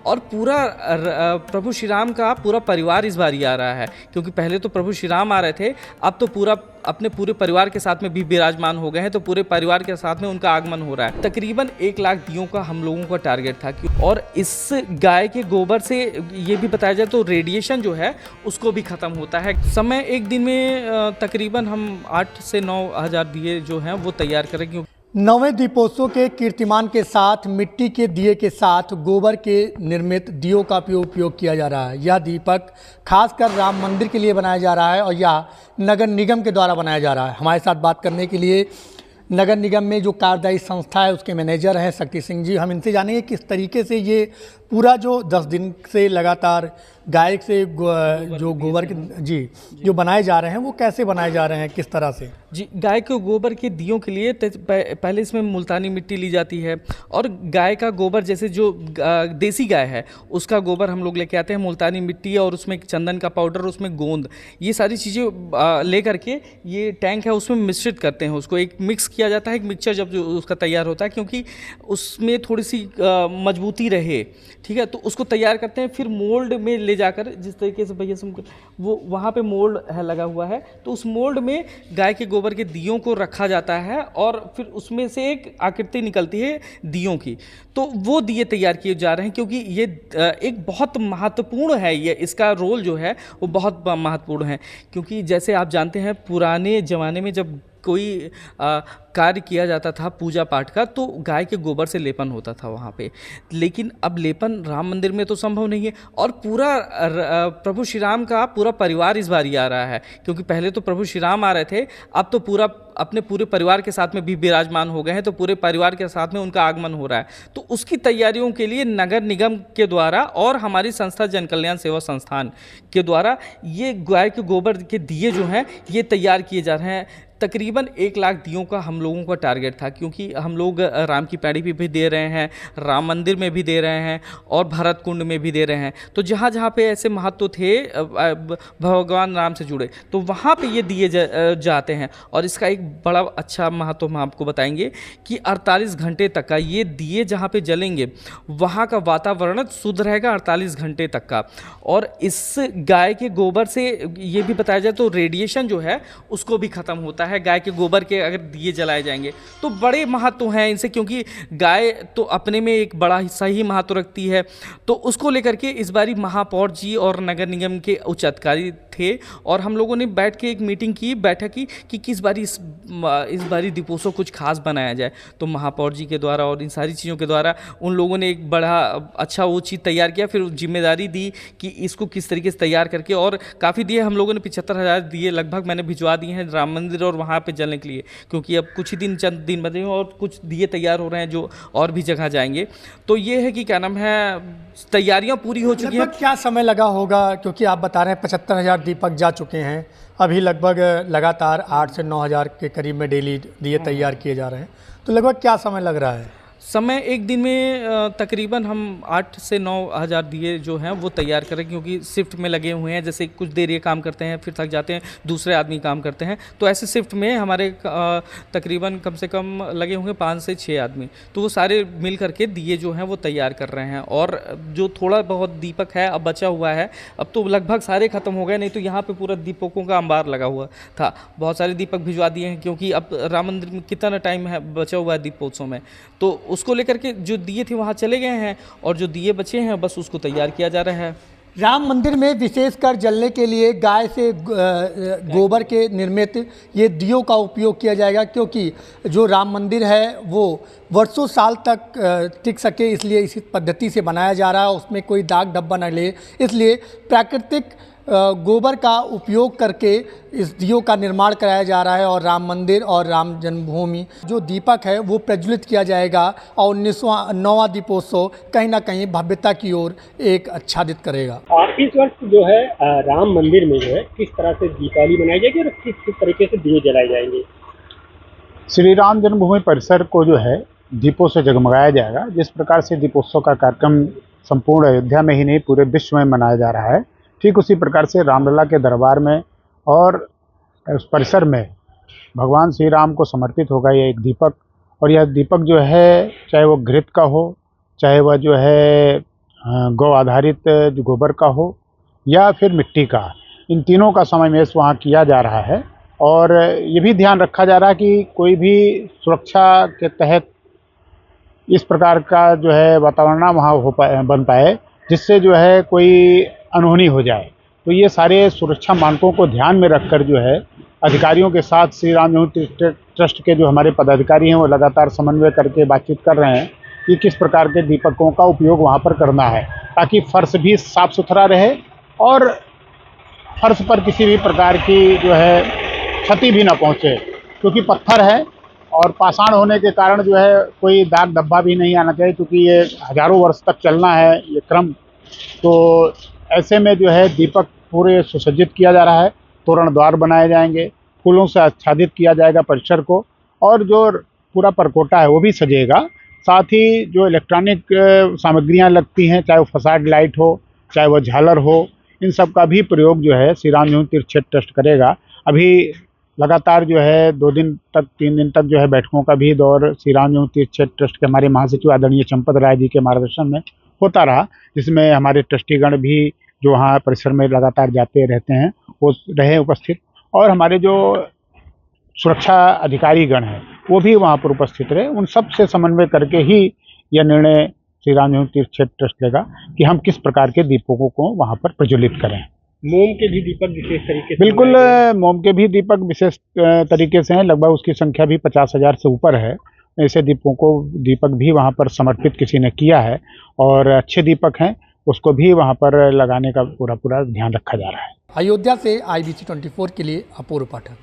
और पूरा प्रभु श्री राम का पूरा परिवार इस बार आ रहा है, क्योंकि पहले तो प्रभु श्री राम आ रहे थे, अब तो पूरा अपने पूरे परिवार के साथ में भी विराजमान हो गए हैं, तो पूरे परिवार के साथ में उनका आगमन हो रहा है। तकरीबन 1 लाख दियों का हम लोगों का टारगेट था और इस गाय के गोबर से ये भी बताया जाए तो रेडिएशन जो है उसको भी ख़त्म होता है। समय एक दिन में तकरीबन हम 8 से 9 हज़ार दिए जो हैं वो तैयार करेंगे। 9वें दीपोत्सव के कीर्तिमान के साथ मिट्टी के दिए के साथ गोबर के निर्मित दियों का उपयोग किया जा रहा है। यह दीपक खासकर राम मंदिर के लिए बनाया जा रहा है और यह नगर निगम के द्वारा बनाया जा रहा है। हमारे साथ बात करने के लिए नगर निगम में जो कार्यदायी संस्था है उसके मैनेजर हैं शक्ति सिंह जी। हम इनसे जानेंगे किस तरीके से ये पूरा जो 10 दिन से लगातार गाय से जो गोबर के जो बनाए जा रहे हैं वो कैसे बनाए जा रहे हैं, किस तरह से? जी, गाय के गोबर के दियों के लिए पहले इसमें मुल्तानी मिट्टी ली जाती है और गाय का गोबर, जैसे जो देसी गाय है उसका गोबर हम लोग लेके आते हैं, मुल्तानी मिट्टी और उसमें चंदन का पाउडर, उसमें गोंद, ये सारी चीज़ें ले करके ये टैंक है उसमें मिश्रित करते हैं, उसको एक मिक्स किया जाता है, एक मिक्सचर जब जो उसका तैयार होता है, क्योंकि उसमें थोड़ी सी मजबूती रहे, ठीक है, तो उसको तैयार करते हैं। फिर मोल्ड में ले जाकर, जिस तरीके से भैया वो वहाँ पे मोल्ड है लगा हुआ है, तो उस मोल्ड में गाय के गोबर के दियों को रखा जाता है और फिर उसमें से एक आकृति निकलती है दियों की, तो वो दिए तैयार किए जा रहे हैं, क्योंकि ये एक बहुत महत्वपूर्ण है, ये इसका रोल जो है वो बहुत महत्वपूर्ण है। क्योंकि जैसे आप जानते हैं पुराने ज़माने में जब कोई कार्य किया जाता था पूजा पाठ का, तो गाय के गोबर से लेपन होता था वहाँ पे, लेकिन अब लेपन राम मंदिर में तो संभव नहीं है और पूरा प्रभु श्री राम का पूरा परिवार इस बार आ रहा है, क्योंकि पहले तो प्रभु श्री राम आ रहे थे, अब तो पूरा अपने पूरे परिवार के साथ में भी विराजमान हो गए हैं, तो पूरे परिवार के साथ में उनका आगमन हो रहा है। तो उसकी तैयारियों के लिए नगर निगम के द्वारा और हमारी संस्था जन कल्याण सेवा संस्थान के द्वारा ये गाय के गोबर के दिए जो हैं ये तैयार किए जा रहे हैं। तकरीबन 1 लाख दियों का हम लोगों का टारगेट था, क्योंकि हम लोग राम की पैड़ी पे भी दे रहे हैं, राम मंदिर में भी दे रहे हैं और भरत कुंड में भी दे रहे हैं, तो जहाँ जहाँ पे ऐसे महत्व थे भगवान राम से जुड़े, तो वहाँ पे ये दिए जाते हैं। और इसका एक बड़ा अच्छा महत्व हम आपको बताएंगे कि 48 घंटे तक का ये दिए जहाँ पे जलेंगे वहाँ का वातावरण शुद्ध रहेगा 48 घंटे तक का। और इस गाय के गोबर से ये भी बताया जाए तो रेडिएशन जो है उसको भी ख़त्म होता है। गाय के गोबर के अगर दिए जलाए जाएंगे तो बड़े महत्व हैं इनसे, क्योंकि गाय तो अपने में एक बड़ा हिस्सा ही महत्व रखती है। तो उसको लेकर के इस बारी महापौर जी और नगर निगम के उच्च अधिकारी थे और हम लोगों ने बैठ के एक मीटिंग की, बैठक की कि किस बारी इस बारी दीपोत्सव कुछ खास बनाया जाए। तो महापौर जी के द्वारा और इन सारी चीज़ों के द्वारा उन लोगों ने एक बड़ा अच्छा वो चीज़ तैयार किया, फिर जिम्मेदारी दी कि इसको किस तरीके से तैयार करके, और काफ़ी दिए हम लोगों ने 75,000 दिए लगभग मैंने भिजवा दिए हैं राम मंदिर और वहाँ पे जलने के लिए, क्योंकि अब कुछ ही दिन चंद दिन बचे हैं और कुछ दिए तैयार हो रहे हैं जो और भी जगह जाएंगे। तो ये है कि क्या नाम है, तैयारियां पूरी हो चुकी हैं। क्या समय लगा होगा, क्योंकि आप बता रहे हैं 75,000 दीपक जा चुके हैं, अभी लगभग लगातार 8 से 9 हज़ार के करीब में डेली दिए तैयार किए जा रहे हैं, तो लगभग क्या समय लग रहा है? समय एक दिन में तकरीबन हम 8 से 9 हज़ार दिए जो हैं वो तैयार करें, क्योंकि शिफ्ट में लगे हुए हैं, जैसे कुछ देर ये काम करते हैं फिर थक जाते हैं, दूसरे आदमी काम करते हैं, तो ऐसे शिफ्ट में हमारे तकरीबन कम से कम लगे होंगे 5 से 6 आदमी, तो वो सारे मिल करके दिए जो हैं वो तैयार कर रहे हैं। और जो थोड़ा बहुत दीपक है अब बचा हुआ है, अब तो लगभग सारे ख़त्म हो गए, नहीं तो यहाँ पर पूरा दीपकों का अंबार लगा हुआ था। बहुत सारे दीपक भिजवा दिए हैं, क्योंकि अब राम मंदिर में कितना टाइम है बचा हुआ है दीपोत्सव में, तो उसको लेकर के जो दिए थे वहाँ चले गए हैं और जो दिए बचे हैं बस उसको तैयार किया जा रहा है। राम मंदिर में विशेषकर जलने के लिए गाय से गोबर के निर्मित ये दियों का उपयोग किया जाएगा, क्योंकि जो राम मंदिर है वो वर्षों साल तक टिक सके, इसलिए इसी पद्धति से बनाया जा रहा है, उसमें कोई दाग धब्बा न ले, इसलिए प्राकृतिक गोबर का उपयोग करके इस दियों का निर्माण कराया जा रहा है। और राम मंदिर और राम जन्मभूमि जो दीपक है वो प्रज्वलित किया जाएगा और 9वां दीपोत्सव कहीं ना कहीं भव्यता की ओर एक आच्छादित करेगा। और इस वर्ष जो है राम मंदिर में जो है किस तरह से दीपावली मनाई जाएगी और किस तरीके से दिए जलाए जाएंगे? श्री राम जन्मभूमि परिसर को जो है दीपों से जगमगाया जाएगा। जिस प्रकार से दीपोत्सव का कार्यक्रम संपूर्ण अयोध्या में ही नहीं पूरे विश्व में मनाया जा रहा है, ठीक उसी प्रकार से रामलला के दरबार में और उस परिसर में भगवान श्री राम को समर्पित होगा यह एक दीपक। और यह दीपक जो है चाहे वो घृत का हो, चाहे वह जो है गौ आधारित जो गोबर का हो या फिर मिट्टी का, इन तीनों का समावेश वहाँ किया जा रहा है। और ये भी ध्यान रखा जा रहा है कि कोई भी सुरक्षा के तहत इस प्रकार का जो है वातावरण वहाँ बन पाए जिससे जो है कोई अनहोनी हो जाए। तो ये सारे सुरक्षा मानकों को ध्यान में रखकर जो है अधिकारियों के साथ श्री राम जन्मभूमि तीर्थ ट्रस्ट के जो हमारे पदाधिकारी हैं वो लगातार समन्वय करके बातचीत कर रहे हैं कि किस प्रकार के दीपकों का उपयोग वहाँ पर करना है ताकि फर्श भी साफ सुथरा रहे और फर्श पर किसी भी प्रकार की जो है क्षति भी ना पहुँचे, क्योंकि पत्थर है और पाषाण होने के कारण जो है कोई दाग धब्बा भी नहीं आना चाहिए, क्योंकि ये हजारों वर्ष तक चलना है ये क्रम। तो ऐसे में जो है दीपक पूरे सुसज्जित किया जा रहा है, तोरण द्वार बनाए जाएंगे, फूलों से आच्छादित किया जाएगा परिसर को, और जो पूरा परकोटा है वो भी सजेगा। साथ ही जो इलेक्ट्रॉनिक सामग्रियां लगती हैं, चाहे वो फसाड लाइट हो, चाहे वो झालर हो, इन सब का भी प्रयोग जो है श्री राम जन्मभूमि तीर्थ क्षेत्र ट्रस्ट करेगा। अभी लगातार जो है 2 दिन तक 3 दिन तक जो है बैठकों का भी दौर श्री राम जन्मभूमि तीर्थ क्षेत्र ट्रस्ट के हमारे महासचिव आदरणीय चंपत राय जी के मार्गदर्शन में होता रहा, जिसमें हमारे ट्रस्टीगण भी जो वहाँ परिसर में लगातार जाते रहते हैं वो रहे उपस्थित, और हमारे जो सुरक्षा अधिकारी गण हैं वो भी वहाँ पर उपस्थित रहे। उन सब से समन्वय करके ही यह निर्णय श्री राम जन्मभूमि तीर्थ क्षेत्र ट्रस्ट लेगा कि हम किस प्रकार के दीपकों को वहाँ पर प्रज्वलित करें। मोम के भी दीपक विशेष तरीके से बिल्कुल, मोम के भी दीपक विशेष तरीके से हैं, लगभग उसकी संख्या भी 50,000 से ऊपर है। ऐसे दीपक भी वहाँ पर समर्पित किसी ने किया है और अच्छे दीपक हैं, उसको भी वहाँ पर लगाने का पूरा ध्यान रखा जा रहा है। अयोध्या से IBC 24 के लिए अपूर्व पाठक।